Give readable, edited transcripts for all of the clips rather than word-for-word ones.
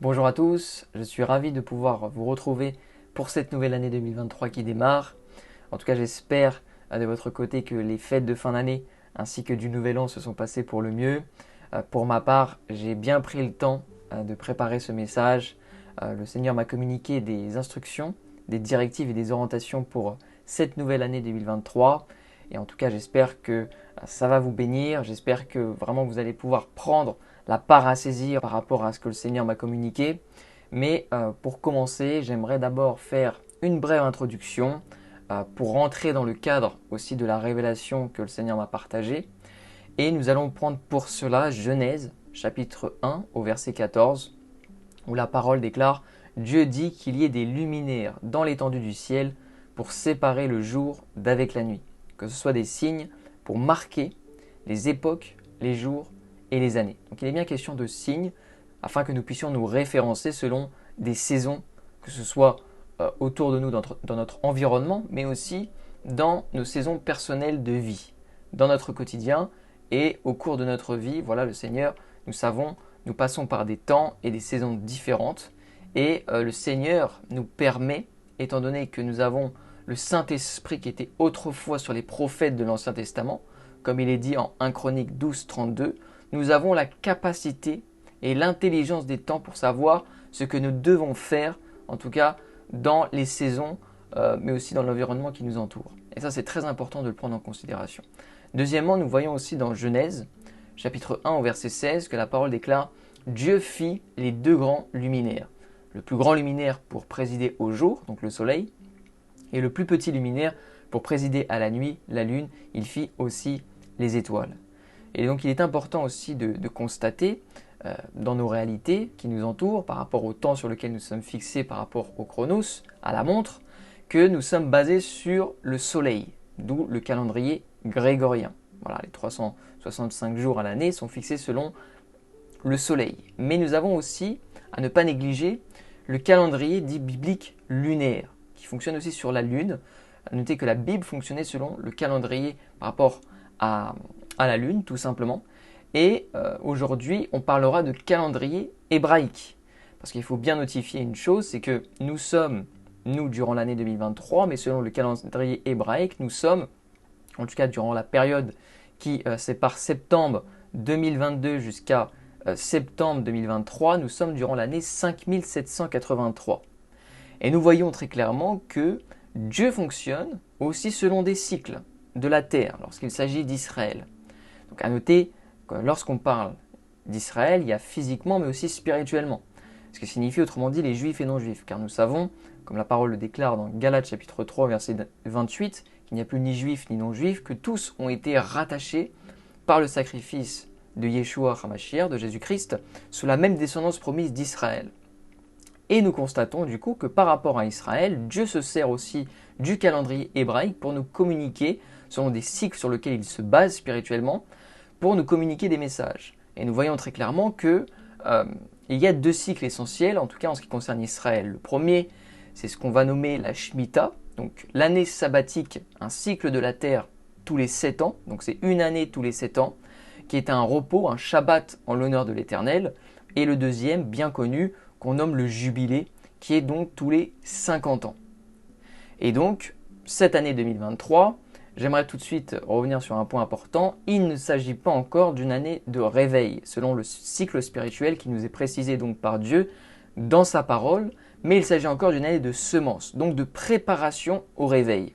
Bonjour à tous, je suis ravi de pouvoir vous retrouver pour cette nouvelle année 2023 qui démarre. En tout cas, j'espère de votre côté que les fêtes de fin d'année ainsi que du nouvel an se sont passées pour le mieux. Pour ma part, j'ai bien pris le temps de préparer ce message. Le Seigneur m'a communiqué des instructions, des directives et des orientations pour cette nouvelle année 2023. Et en tout cas, j'espère que ça va vous bénir. J'espère que vraiment vous allez pouvoir prendre la part à saisir par rapport à ce que le Seigneur m'a communiqué. Mais pour commencer, j'aimerais d'abord faire une brève introduction pour rentrer dans le cadre aussi de la révélation que le Seigneur m'a partagée. Et nous allons prendre pour cela Genèse chapitre 1 au verset 14 où la parole déclare « Dieu dit qu'il y ait des luminaires dans l'étendue du ciel pour séparer le jour d'avec la nuit, que ce soit des signes pour marquer les époques, les jours et les années. » Donc il est bien question de signes afin que nous puissions nous référencer selon des saisons, que ce soit autour de nous dans notre environnement, mais aussi dans nos saisons personnelles de vie, dans notre quotidien et au cours de notre vie. Voilà, le Seigneur, nous savons, nous passons par des temps et des saisons différentes et le Seigneur nous permet, étant donné que nous avons le Saint-Esprit qui était autrefois sur les prophètes de l'Ancien Testament, comme il est dit en 1 Chronique 12, 32, nous avons la capacité et l'intelligence des temps pour savoir ce que nous devons faire, en tout cas dans les saisons, mais aussi dans l'environnement qui nous entoure. Et ça, c'est très important de le prendre en considération. Deuxièmement, nous voyons aussi dans Genèse, chapitre 1 au verset 16, que la parole déclare « Dieu fit les deux grands luminaires. Le plus grand luminaire pour présider au jour, donc le soleil, et le plus petit luminaire pour présider à la nuit, la lune. Il fit aussi les étoiles. » Et donc il est important aussi de constater dans nos réalités qui nous entourent, par rapport au temps sur lequel nous sommes fixés, par rapport au chronos, à la montre, que nous sommes basés sur le soleil, d'où le calendrier grégorien. Voilà, les 365 jours à l'année sont fixés selon le soleil. Mais nous avons aussi, à ne pas négliger, le calendrier dit biblique lunaire, qui fonctionne aussi sur la lune. Notez que la Bible fonctionnait selon le calendrier par rapport à la lune, tout simplement. Et aujourd'hui, on parlera de calendrier hébraïque. Parce qu'il faut bien notifier une chose, c'est que nous sommes, nous, durant l'année 2023, mais selon le calendrier hébraïque, nous sommes, en tout cas durant la période qui sépare septembre 2022 jusqu'à septembre 2023, nous sommes durant l'année 5783. Et nous voyons très clairement que Dieu fonctionne aussi selon des cycles de la terre lorsqu'il s'agit d'Israël. Donc à noter que lorsqu'on parle d'Israël, il y a physiquement mais aussi spirituellement. Ce qui signifie autrement dit les juifs et non-juifs. Car nous savons, comme la parole le déclare dans Galates chapitre 3 verset 28, qu'il n'y a plus ni juifs ni non-juifs, que tous ont été rattachés par le sacrifice de Yeshua HaMashiach, de Jésus-Christ, sous la même descendance promise d'Israël. Et nous constatons du coup que par rapport à Israël, Dieu se sert aussi du calendrier hébraïque pour nous communiquer, selon des cycles sur lesquels il se base spirituellement, pour nous communiquer des messages. Et nous voyons très clairement que il y a deux cycles essentiels, en tout cas en ce qui concerne Israël. Le premier, c'est ce qu'on va nommer la Shemitah, donc l'année sabbatique, un cycle de la terre tous les 7 ans, donc c'est une année tous les 7 ans, qui est un repos, un Shabbat en l'honneur de l'Éternel. Et le deuxième, bien connu, qu'on nomme le Jubilé, qui est donc tous les 50 ans. Et donc, cette année 2023, j'aimerais tout de suite revenir sur un point important. Il ne s'agit pas encore d'une année de réveil, selon le cycle spirituel qui nous est précisé donc par Dieu dans sa parole, mais il s'agit encore d'une année de semence, donc de préparation au réveil.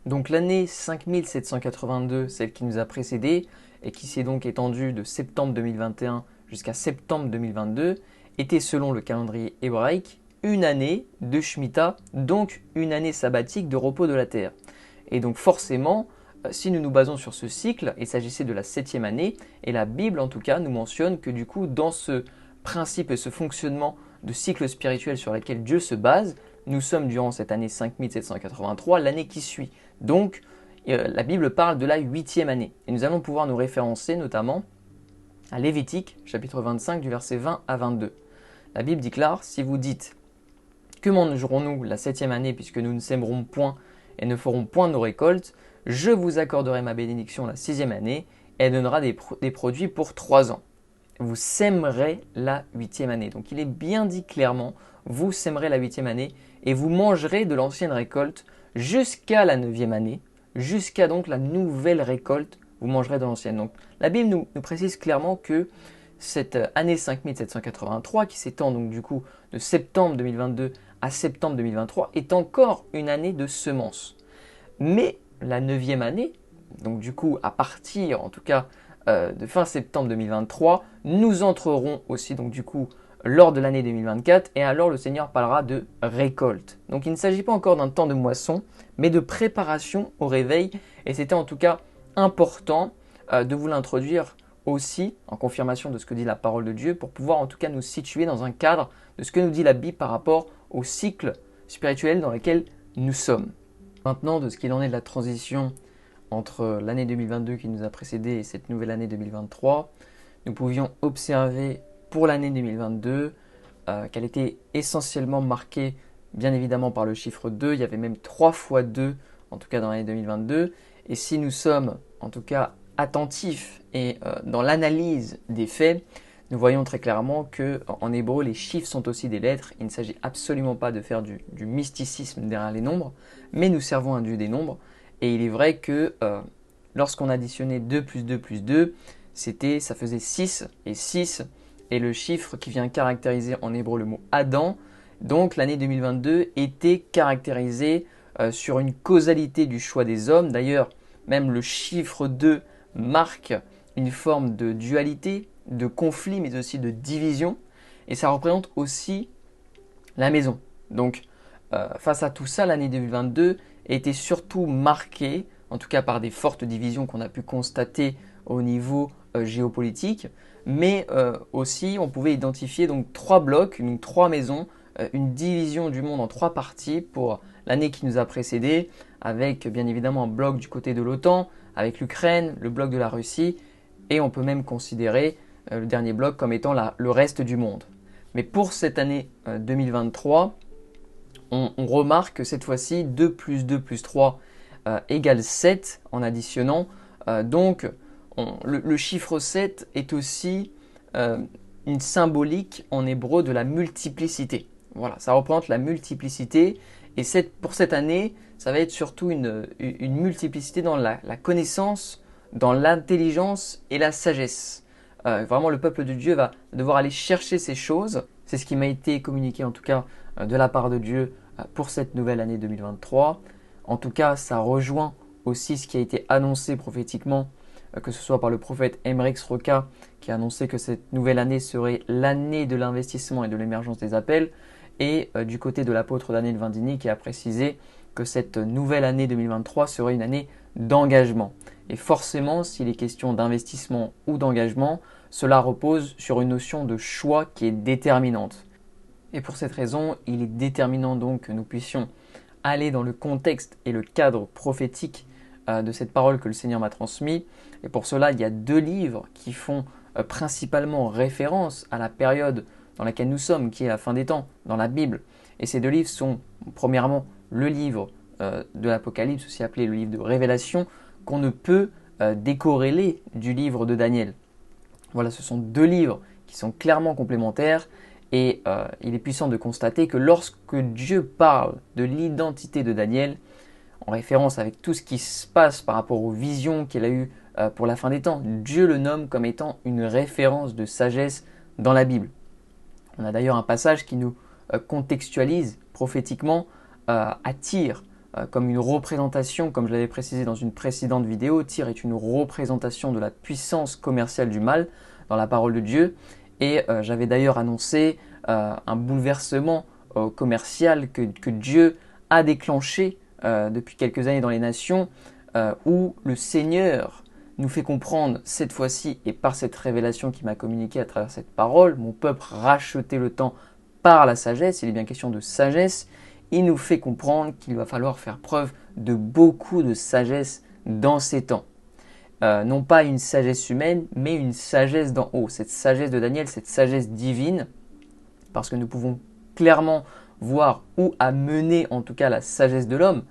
Donc l'année 5782, celle qui nous a précédé, et qui s'est donc étendue de septembre 2021 jusqu'à septembre 2022, était selon le calendrier hébraïque une année de Shemitah, donc une année sabbatique de repos de la terre. Et donc forcément, si nous nous basons sur ce cycle, il s'agissait de la 7e année, et la Bible en tout cas nous mentionne que du coup dans ce principe et ce fonctionnement de cycle spirituel sur lequel Dieu se base, nous sommes durant cette année 5783, l'année qui suit. Donc la Bible parle de la 8e année, et nous allons pouvoir nous référencer notamment à Lévitique, chapitre 25, du verset 20 à 22. La Bible déclare, si vous dites « Que mangerons-nous la 7e année puisque nous ne sèmerons point et ne ferons point nos récoltes, je vous accorderai ma bénédiction la 6e année et elle donnera des produits pour 3 ans. » vous sèmerez la 8e année. Donc il est bien dit clairement, vous sèmerez la 8e année et vous mangerez de l'ancienne récolte jusqu'à la 9e année, jusqu'à donc la nouvelle récolte, vous mangerez de l'ancienne. Donc la Bible nous précise clairement que cette année 5783, qui s'étend donc du coup de septembre 2022 à septembre 2023, est encore une année de semences. Mais la 9e année, donc du coup à partir en tout cas de fin septembre 2023, nous entrerons aussi donc du coup lors de l'année 2024 et alors le Seigneur parlera de récolte. Donc il ne s'agit pas encore d'un temps de moisson, mais de préparation au réveil et c'était en tout cas important de vous l'introduire aussi en confirmation de ce que dit la parole de Dieu pour pouvoir en tout cas nous situer dans un cadre de ce que nous dit la Bible par rapport au cycle spirituel dans lequel nous sommes. Maintenant, de ce qu'il en est de la transition entre l'année 2022 qui nous a précédé et cette nouvelle année 2023, nous pouvions observer pour l'année 2022 qu'elle était essentiellement marquée bien évidemment par le chiffre 2, il y avait même 3 fois 2 en tout cas dans l'année 2022, et si nous sommes en tout cas attentifs et dans l'analyse des faits, nous voyons très clairement qu'en hébreu les chiffres sont aussi des lettres, il ne s'agit absolument pas de faire du mysticisme derrière les nombres, mais nous servons un Dieu des nombres. Et il est vrai que lorsqu'on additionnait 2 plus 2 plus 2, ça faisait 6. Et 6 est le chiffre qui vient caractériser en hébreu le mot Adam. Donc l'année 2022 était caractérisée sur une causalité du choix des hommes. D'ailleurs, même le chiffre 2 marque une forme de dualité, de conflit, mais aussi de division. Et ça représente aussi la maison. Donc face à tout ça, l'année 2022 était surtout marquée, en tout cas par des fortes divisions qu'on a pu constater au niveau géopolitique, mais aussi on pouvait identifier donc 3 blocs, donc 3 maisons, une division du monde en 3 parties pour l'année qui nous a précédé, avec bien évidemment un bloc du côté de l'OTAN, avec l'Ukraine, le bloc de la Russie, et on peut même considérer le dernier bloc comme étant le reste du monde. Mais pour cette année 2023, on remarque que cette fois-ci 2 plus 2 plus 3 égale 7 en additionnant. Donc le chiffre 7 est aussi une symbolique en hébreu de la multiplicité. Voilà, ça représente la multiplicité et pour cette année, ça va être surtout une multiplicité dans la connaissance, dans l'intelligence et la sagesse. Vraiment, le peuple de Dieu va devoir aller chercher ces choses. C'est ce qui m'a été communiqué en tout cas de la part de Dieu pour cette nouvelle année 2023. En tout cas, ça rejoint aussi ce qui a été annoncé prophétiquement, que ce soit par le prophète Emmerich Roca qui a annoncé que cette nouvelle année serait l'année de l'investissement et de l'émergence des appels, et du côté de l'apôtre Daniel Vindini qui a précisé que cette nouvelle année 2023 serait une année d'engagement. Et forcément, s'il est question d'investissement ou d'engagement, cela repose sur une notion de choix qui est déterminante. Et pour cette raison, il est déterminant donc que nous puissions aller dans le contexte et le cadre prophétique de cette parole que le Seigneur m'a transmise. Et pour cela, il y a 2 livres qui font principalement référence à la période dans laquelle nous sommes, qui est la fin des temps, dans la Bible. Et ces 2 livres sont, premièrement, le livre de l'Apocalypse, aussi appelé le livre de Révélation, qu'on ne peut décorréler du livre de Daniel. Voilà, ce sont 2 livres qui sont clairement complémentaires. Et il est puissant de constater que lorsque Dieu parle de l'identité de Daniel, en référence avec tout ce qui se passe par rapport aux visions qu'il a eues pour la fin des temps, Dieu le nomme comme étant une référence de sagesse dans la Bible. On a d'ailleurs un passage qui nous contextualise prophétiquement à Tyr comme une représentation, comme je l'avais précisé dans une précédente vidéo. Tyr est une représentation de la puissance commerciale du mal dans la parole de Dieu. Et j'avais d'ailleurs annoncé un bouleversement commercial que Dieu a déclenché depuis quelques années dans les nations, où le Seigneur nous fait comprendre cette fois-ci, et par cette révélation qu'il m'a communiquée à travers cette parole, mon peuple racheté le temps par la sagesse, il est bien question de sagesse, il nous fait comprendre qu'il va falloir faire preuve de beaucoup de sagesse dans ces temps. Non pas une sagesse humaine, mais une sagesse d'en haut. Cette sagesse de Daniel, cette sagesse divine, parce que nous pouvons clairement voir où a mené en tout cas la sagesse de l'homme,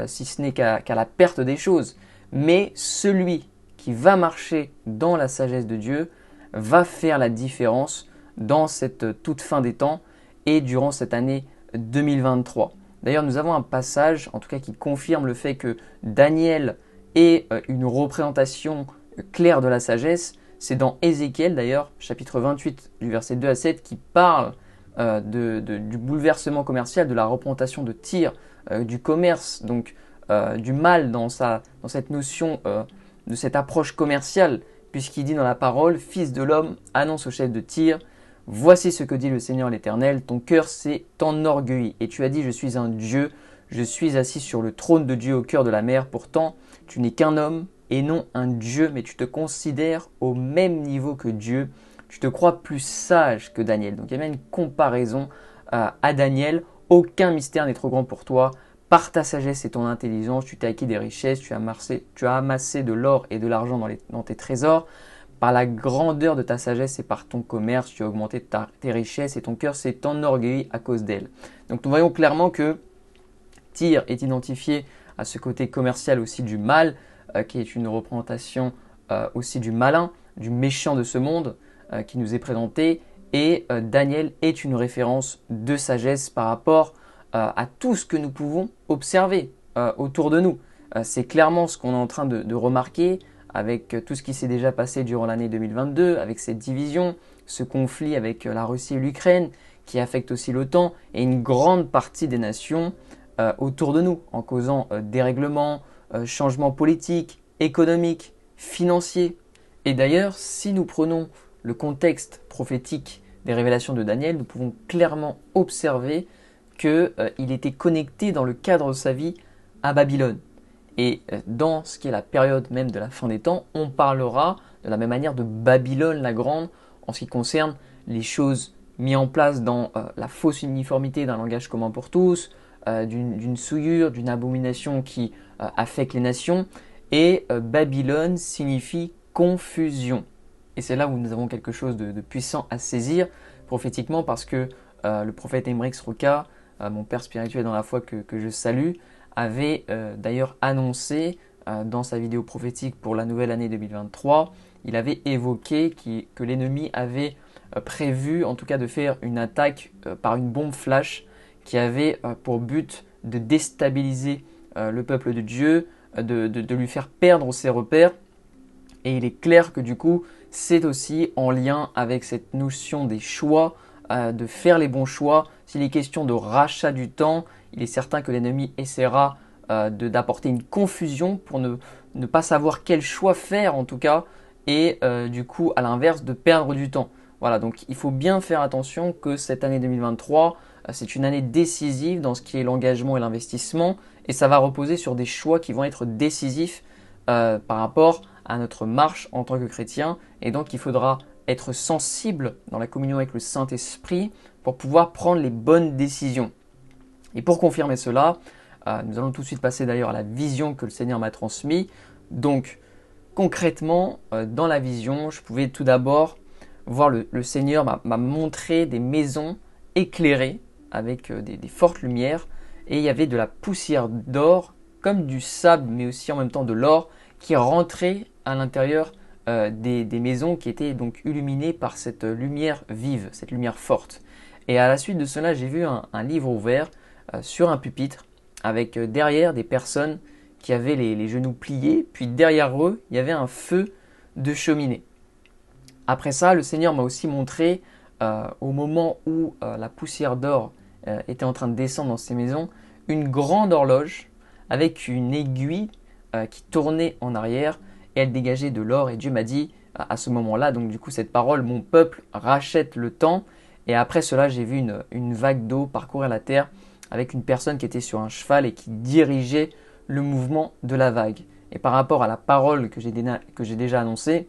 si ce n'est qu'à la perte des choses. Mais celui qui va marcher dans la sagesse de Dieu va faire la différence dans cette toute fin des temps et durant cette année 2023. D'ailleurs, nous avons un passage, en tout cas qui confirme le fait que Daniel est une représentation claire de la sagesse. C'est dans Ézéchiel d'ailleurs, chapitre 28 du verset 2 à 7, qui parle du bouleversement commercial, de la représentation de Tyr, du commerce, donc du mal dans cette notion de cette approche commerciale, puisqu'il dit dans la parole, Fils de l'homme, annonce au chef de Tyr, voici ce que dit le Seigneur l'Éternel, ton cœur s'est enorgueilli, et tu as dit, je suis un Dieu, je suis assis sur le trône de Dieu au cœur de la mer, pourtant tu n'es qu'un homme et non un Dieu, mais tu te considères au même niveau que Dieu, tu te crois plus sage que Daniel. Donc il y a même une comparaison à Daniel, aucun mystère n'est trop grand pour toi, par ta sagesse et ton intelligence, tu t'es acquis des richesses, tu as amassé de l'or et de l'argent dans tes trésors. Par la grandeur de ta sagesse et par ton commerce, tu as augmenté tes richesses et ton cœur s'est enorgueilli à cause d'elles. Donc nous voyons clairement que Tyr est identifié à ce côté commercial aussi du mal, qui est une représentation aussi du malin, du méchant de ce monde qui nous est présenté. Et Daniel est une référence de sagesse par rapport à tout ce que nous pouvons observer autour de nous. C'est clairement ce qu'on est en train de remarquer avec tout ce qui s'est déjà passé durant l'année 2022, avec cette division, ce conflit avec la Russie et l'Ukraine qui affecte aussi l'OTAN et une grande partie des nations autour de nous en causant dérèglements, changements politiques, économiques, financiers. Et d'ailleurs, si nous prenons le contexte prophétique des révélations de Daniel, nous pouvons clairement observer qu'il était connecté dans le cadre de sa vie à Babylone. Et dans ce qui est la période même de la fin des temps, on parlera de la même manière de Babylone la Grande en ce qui concerne les choses mises en place dans la fausse uniformité d'un langage commun pour tous, d'une souillure, d'une abomination qui affecte les nations. Et Babylone signifie confusion. Et c'est là où nous avons quelque chose de puissant à saisir prophétiquement parce que le prophète Emmerich Sroka, mon père spirituel dans la foi que je salue, avait d'ailleurs annoncé dans sa vidéo prophétique pour la nouvelle année 2023, il avait évoqué que l'ennemi avait prévu en tout cas de faire une attaque par une bombe flash qui avait pour but de déstabiliser le peuple de Dieu, de lui faire perdre ses repères. Et il est clair que du coup, c'est aussi en lien avec cette notion des choix, de faire les bons choix. S'il est question de rachat du temps, il est certain que l'ennemi essaiera d'apporter une confusion pour ne pas savoir quel choix faire en tout cas, et du coup, à l'inverse, de perdre du temps. Voilà, donc il faut bien faire attention que cette année 2023, c'est une année décisive dans ce qui est l'engagement et l'investissement, et ça va reposer sur des choix qui vont être décisifs par rapport à notre marche en tant que chrétien, et donc il faudra être sensible dans la communion avec le Saint-Esprit pour pouvoir prendre les bonnes décisions. Et pour confirmer cela, nous allons tout de suite passer d'ailleurs à la vision que le Seigneur m'a transmise. Donc concrètement, dans la vision, je pouvais tout d'abord voir le Seigneur m'a montré des maisons éclairées avec des fortes lumières, et il y avait de la poussière d'or comme du sable, mais aussi en même temps de l'or qui rentrait à l'intérieur des maisons qui étaient donc illuminées par cette lumière vive, cette lumière forte. Et à la suite de cela, j'ai vu un livre ouvert sur un pupitre avec derrière des personnes qui avaient les genoux pliés, puis derrière eux, il y avait un feu de cheminée. Après ça, le Seigneur m'a aussi montré, au moment où la poussière d'or était en train de descendre dans ces maisons, une grande horloge avec une aiguille qui tournait en arrière, et elle dégageait de l'or. Et Dieu m'a dit à ce moment-là, donc du coup cette parole, mon peuple rachète le temps. Et après cela, j'ai vu une vague d'eau parcourir la terre avec une personne qui était sur un cheval et qui dirigeait le mouvement de la vague. Et par rapport à la parole que j'ai déjà annoncée,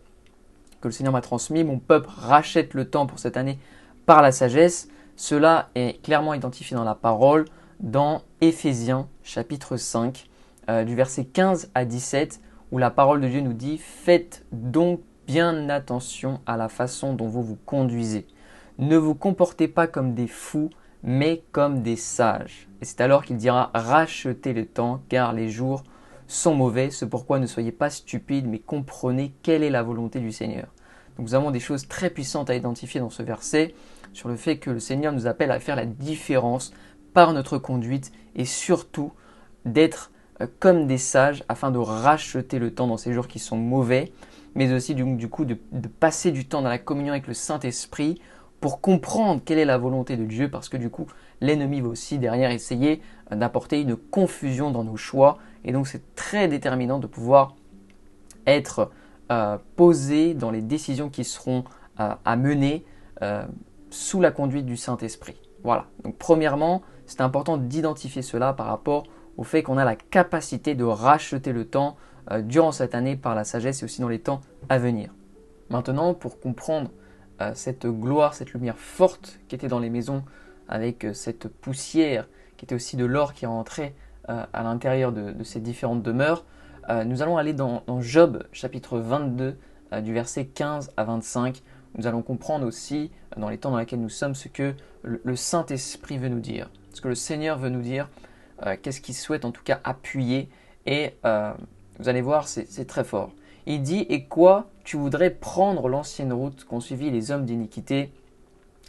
que le Seigneur m'a transmis, mon peuple rachète le temps pour cette année par la sagesse. Cela est clairement identifié dans la parole, dans Éphésiens chapitre 5, du verset 15 à 17, où la parole de Dieu nous dit « Faites donc bien attention à la façon dont vous vous conduisez. Ne vous comportez pas comme des fous, mais comme des sages. » Et c'est alors qu'il dira « Rachetez le temps, car les jours sont mauvais. C'est pourquoi ne soyez pas stupides, mais comprenez quelle est la volonté du Seigneur. » Donc nous avons des choses très puissantes à identifier dans ce verset sur le fait que le Seigneur nous appelle à faire la différence par notre conduite et surtout d'être comme des sages afin de racheter le temps dans ces jours qui sont mauvais, mais aussi du coup de passer du temps dans la communion avec le Saint-Esprit pour comprendre quelle est la volonté de Dieu, parce que du coup l'ennemi va aussi derrière essayer d'apporter une confusion dans nos choix, et donc c'est très déterminant de pouvoir être posé dans les décisions qui seront à mener sous la conduite du Saint-Esprit. Voilà, donc premièrement, c'est important d'identifier cela par rapport au fait qu'on a la capacité de racheter le temps durant cette année par la sagesse et aussi dans les temps à venir. Maintenant, pour comprendre cette gloire, cette lumière forte qui était dans les maisons avec cette poussière qui était aussi de l'or qui rentrait à l'intérieur de ces différentes demeures, nous allons aller dans Job chapitre 22 du verset 15 à 25. Nous allons comprendre aussi dans les temps dans lesquels nous sommes ce que le Saint-Esprit veut nous dire, ce que le Seigneur veut nous dire, qu'est-ce qu'il souhaite en tout cas appuyer, et vous allez voir, c'est très fort. Il dit « Et quoi, tu voudrais prendre l'ancienne route qu'ont suivi les hommes d'iniquité?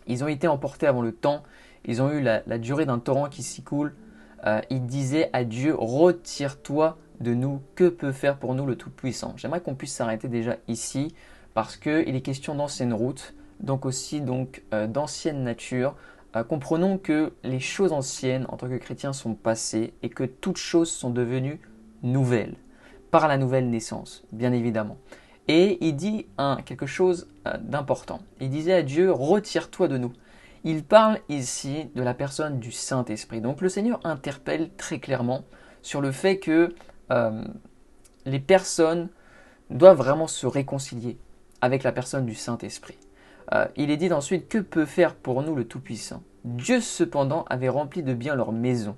Ils ont été emportés avant le temps, ils ont eu la durée d'un torrent qui s'y coule. Ils disaient à Dieu, retire-toi de nous, que peut faire pour nous le Tout-Puissant ?» J'aimerais qu'on puisse s'arrêter déjà ici, parce qu'il est question d'ancienne route, donc aussi d'ancienne nature. Comprenons que les choses anciennes en tant que chrétiens sont passées et que toutes choses sont devenues nouvelles, par la nouvelle naissance, bien évidemment. Et il dit quelque chose d'important. Il disait à Dieu, retire-toi de nous. Il parle ici de la personne du Saint-Esprit. Donc le Seigneur interpelle très clairement sur le fait que les personnes doivent vraiment se réconcilier avec la personne du Saint-Esprit. Il est dit ensuite, que peut faire pour nous le Tout-Puissant? Dieu cependant avait rempli de bien leur maison.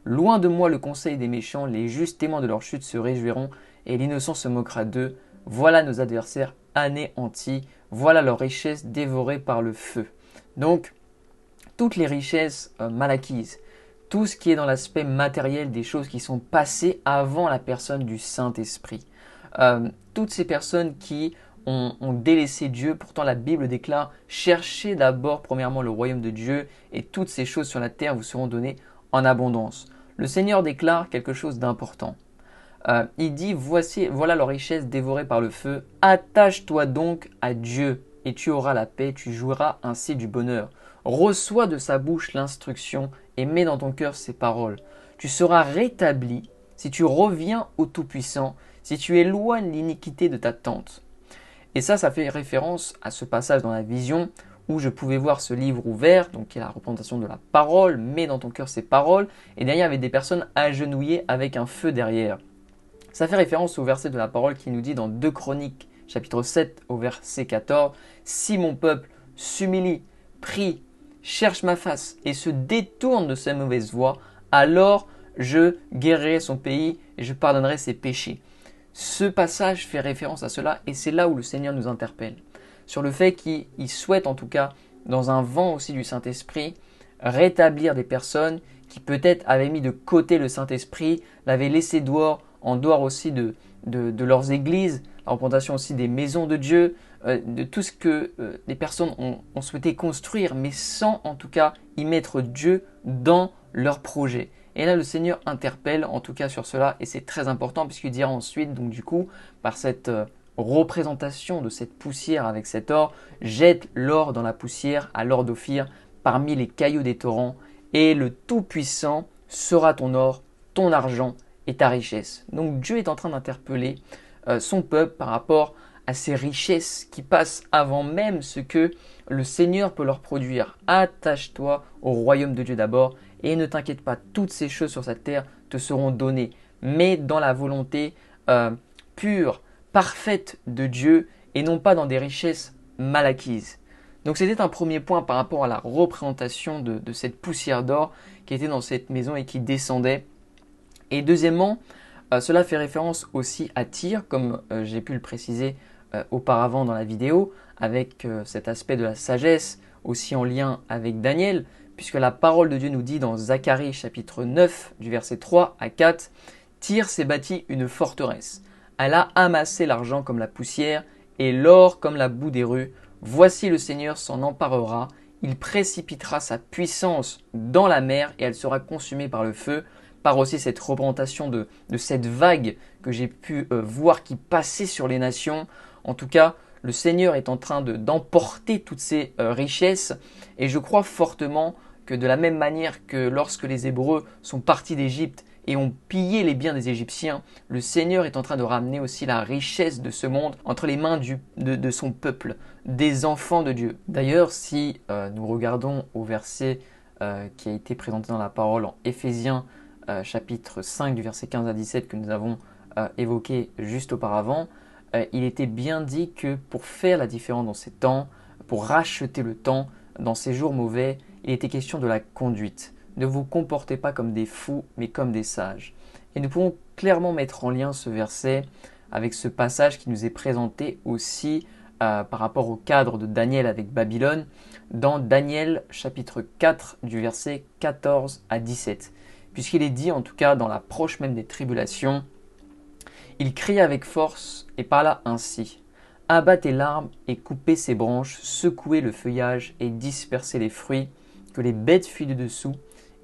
Loin de moi le conseil des méchants, les justes témoins de leur chute se réjouiront et l'innocent se moquera d'eux. Voilà nos adversaires anéantis, voilà leurs richesses dévorées par le feu. Donc, toutes les richesses mal acquises, tout ce qui est dans l'aspect matériel des choses qui sont passées avant la personne du Saint-Esprit. Toutes ces personnes qui ont délaissé Dieu, pourtant la Bible déclare « Cherchez d'abord premièrement le royaume de Dieu et toutes ces choses sur la terre vous seront données en abondance. » Le Seigneur déclare quelque chose d'important. Il dit « Voilà leur richesse dévorée par le feu. Attache-toi donc à Dieu et tu auras la paix, tu jouiras ainsi du bonheur. Reçois de sa bouche l'instruction et mets dans ton cœur ses paroles. Tu seras rétabli si tu reviens au Tout-Puissant, si tu éloignes l'iniquité de ta tente. » Et ça fait référence à ce passage dans la vision où je pouvais voir ce livre ouvert, donc qui est la représentation de la parole, mets dans ton cœur ces paroles, et derrière il y avait des personnes agenouillées avec un feu derrière. Ça fait référence au verset de la parole qui nous dit dans 2 Chroniques, chapitre 7, au verset 14, « Si mon peuple s'humilie, prie, cherche ma face et se détourne de ses mauvaises voies, alors je guérirai son pays et je pardonnerai ses péchés. » Ce passage fait référence à cela et c'est là où le Seigneur nous interpelle. Sur le fait qu'il souhaite en tout cas, dans un vent aussi du Saint-Esprit, rétablir des personnes qui peut-être avaient mis de côté le Saint-Esprit, l'avaient laissé en dehors aussi de leurs églises, la représentation aussi des maisons de Dieu, de tout ce que les personnes ont souhaité construire, mais sans en tout cas y mettre Dieu dans leur projet. Et là, le Seigneur interpelle en tout cas sur cela, et c'est très important puisqu'il dira ensuite, donc du coup, par cette représentation de cette poussière avec cet or, jette l'or dans la poussière à l'or d'Ophir parmi les cailloux des torrents, et le Tout-Puissant sera ton or, ton argent et ta richesse. Donc Dieu est en train d'interpeller son peuple par rapport à ces richesses qui passent avant même ce que le Seigneur peut leur produire. Attache-toi au royaume de Dieu d'abord et ne t'inquiète pas, toutes ces choses sur cette terre te seront données, mais dans la volonté pure, parfaite de Dieu et non pas dans des richesses mal acquises. Donc c'était un premier point par rapport à la représentation de cette poussière d'or qui était dans cette maison et qui descendait. Et deuxièmement, cela fait référence aussi à Tyr, comme j'ai pu le préciser auparavant dans la vidéo, avec cet aspect de la sagesse, aussi en lien avec Daniel, puisque la parole de Dieu nous dit dans Zacharie chapitre 9, du verset 3 à 4, « Tyr s'est bâti une forteresse. Elle a amassé l'argent comme la poussière et l'or comme la boue des rues. Voici le Seigneur s'en emparera, il précipitera sa puissance dans la mer et elle sera consumée par le feu. Par aussi cette représentation de cette vague que j'ai pu voir qui passait sur les nations. En tout cas, le Seigneur est en train d'emporter toutes ces richesses et je crois fortement que de la même manière que lorsque les Hébreux sont partis d'Égypte et ont pillé les biens des Égyptiens, le Seigneur est en train de ramener aussi la richesse de ce monde entre les mains de son peuple, des enfants de Dieu. D'ailleurs, si nous regardons au verset qui a été présenté dans la parole en Éphésiens chapitre 5 du verset 15 à 17 que nous avons évoqué juste auparavant, il était bien dit que pour faire la différence dans ces temps, pour racheter le temps dans ces jours mauvais, il était question de la conduite. Ne vous comportez pas comme des fous, mais comme des sages. Et nous pouvons clairement mettre en lien ce verset avec ce passage qui nous est présenté aussi par rapport au cadre de Daniel avec Babylone, dans Daniel chapitre 4 du verset 14 à 17. Puisqu'il est dit, en tout cas dans l'approche même des tribulations, il cria avec force et parla ainsi. Abattez l'arbre et coupez ses branches, secouez le feuillage et dispersez les fruits, que les bêtes fuient de dessous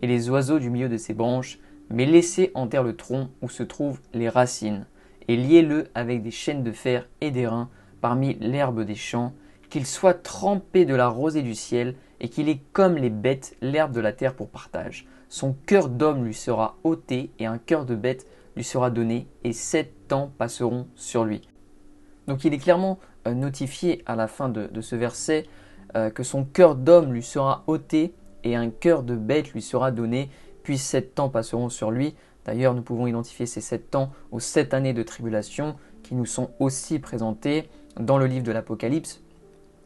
et les oiseaux du milieu de ses branches, mais laissez en terre le tronc où se trouvent les racines, et liez-le avec des chaînes de fer et d'airain parmi l'herbe des champs, qu'il soit trempé de la rosée du ciel, et qu'il ait comme les bêtes l'herbe de la terre pour partage. Son cœur d'homme lui sera ôté, et un cœur de bête lui sera donné, et 7 ans passeront sur lui. Donc il est clairement notifié à la fin de ce verset que son cœur d'homme lui sera ôté, et un cœur de bête lui sera donné, puis 7 ans passeront sur lui. D'ailleurs, nous pouvons identifier ces 7 ans aux 7 années de tribulation qui nous sont aussi présentées dans le livre de l'Apocalypse.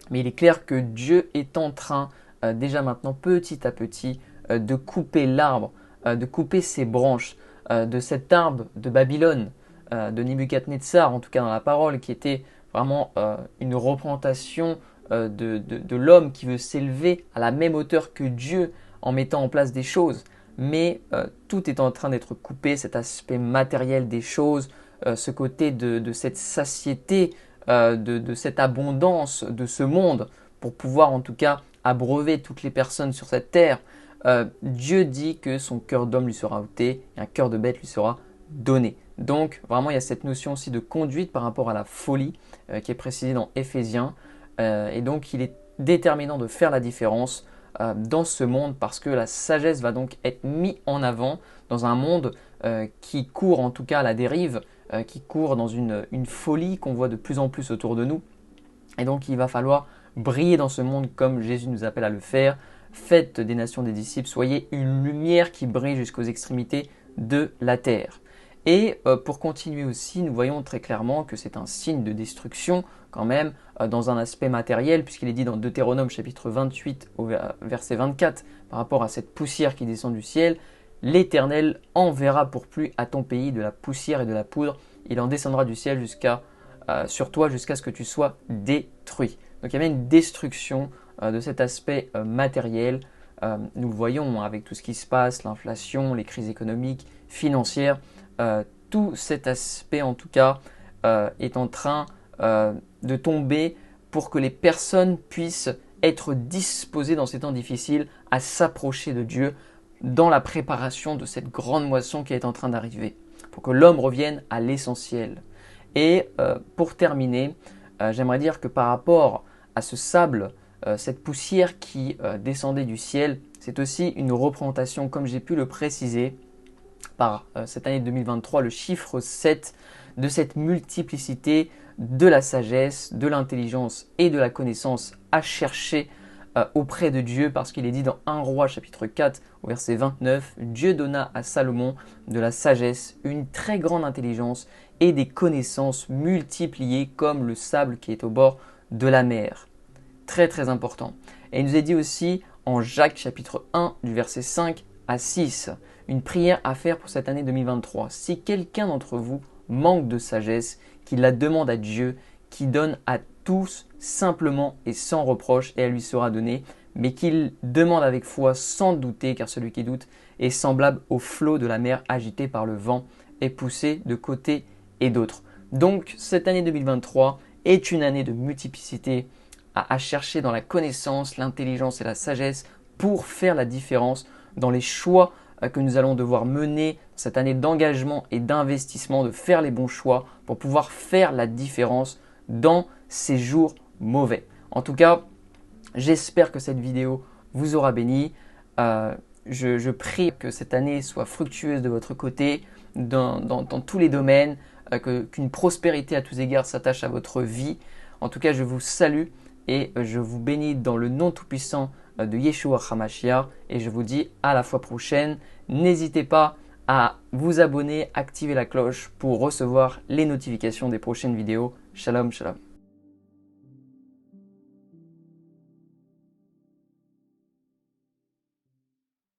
Mais il est clair que Dieu est en train, déjà maintenant, petit à petit, de couper l'arbre, de couper ses branches, de cet arbre de Babylone, de Nebuchadnezzar, en tout cas dans la parole, qui était vraiment une représentation de l'homme qui veut s'élever à la même hauteur que Dieu en mettant en place des choses. Mais tout est en train d'être coupé, cet aspect matériel des choses, ce côté de cette satiété, de cette abondance de ce monde, pour pouvoir en tout cas abreuver toutes les personnes sur cette terre. Dieu dit que son cœur d'homme lui sera ôté et un cœur de bête lui sera donné. Donc vraiment il y a cette notion aussi de conduite par rapport à la folie qui est précisée dans Éphésiens. Et donc il est déterminant de faire la différence dans ce monde parce que la sagesse va donc être mise en avant dans un monde qui court en tout cas à la dérive, qui court dans une folie qu'on voit de plus en plus autour de nous. Et donc il va falloir briller dans ce monde comme Jésus nous appelle à le faire. Faites des nations des disciples, soyez une lumière qui brille jusqu'aux extrémités de la terre. Et pour continuer aussi, nous voyons très clairement que c'est un signe de destruction quand même dans un aspect matériel, puisqu'il est dit dans Deutéronome chapitre 28 au verset 24, par rapport à cette poussière qui descend du ciel, l'Éternel enverra pour pluie à ton pays de la poussière et de la poudre, il en descendra du ciel sur toi jusqu'à ce que tu sois détruit. Donc il y avait une destruction de cet aspect matériel. Nous le voyons avec tout ce qui se passe, l'inflation, les crises économiques, financières. Tout cet aspect en tout cas est en train de tomber pour que les personnes puissent être disposées dans ces temps difficiles à s'approcher de Dieu dans la préparation de cette grande moisson qui est en train d'arriver, pour que l'homme revienne à l'essentiel. Et pour terminer, j'aimerais dire que par rapport à ce sable, cette poussière qui descendait du ciel, c'est aussi une représentation, comme j'ai pu le préciser, par cette année 2023, le chiffre 7 de cette multiplicité de la sagesse, de l'intelligence et de la connaissance à chercher auprès de Dieu, parce qu'il est dit dans 1 Roi chapitre 4 au verset 29, Dieu donna à Salomon de la sagesse, une très grande intelligence et des connaissances multipliées comme le sable qui est au bord de la mer. Très très important. Et il nous est dit aussi en Jacques chapitre 1 du verset 5 à 6, une prière à faire pour cette année 2023. Si quelqu'un d'entre vous manque de sagesse, qu'il la demande à Dieu, qui donne à tous simplement et sans reproche, et elle lui sera donnée, mais qu'il demande avec foi sans douter, car celui qui doute est semblable au flot de la mer agité par le vent et poussé de côté et d'autre. Donc cette année 2023 est une année de multiplicité, à chercher dans la connaissance, l'intelligence et la sagesse pour faire la différence dans les choix que nous allons devoir mener cette année d'engagement et d'investissement, de faire les bons choix pour pouvoir faire la différence dans ces jours mauvais. En tout cas, j'espère que cette vidéo vous aura béni. Je prie que cette année soit fructueuse de votre côté dans tous les domaines, qu'une prospérité à tous égards s'attache à votre vie. En tout cas, je vous salue et je vous bénis dans le nom tout-puissant de Yeshua HaMashiach et je vous dis à la fois prochaine. N'hésitez pas à vous abonner, activer la cloche pour recevoir les notifications des prochaines vidéos. Shalom, shalom.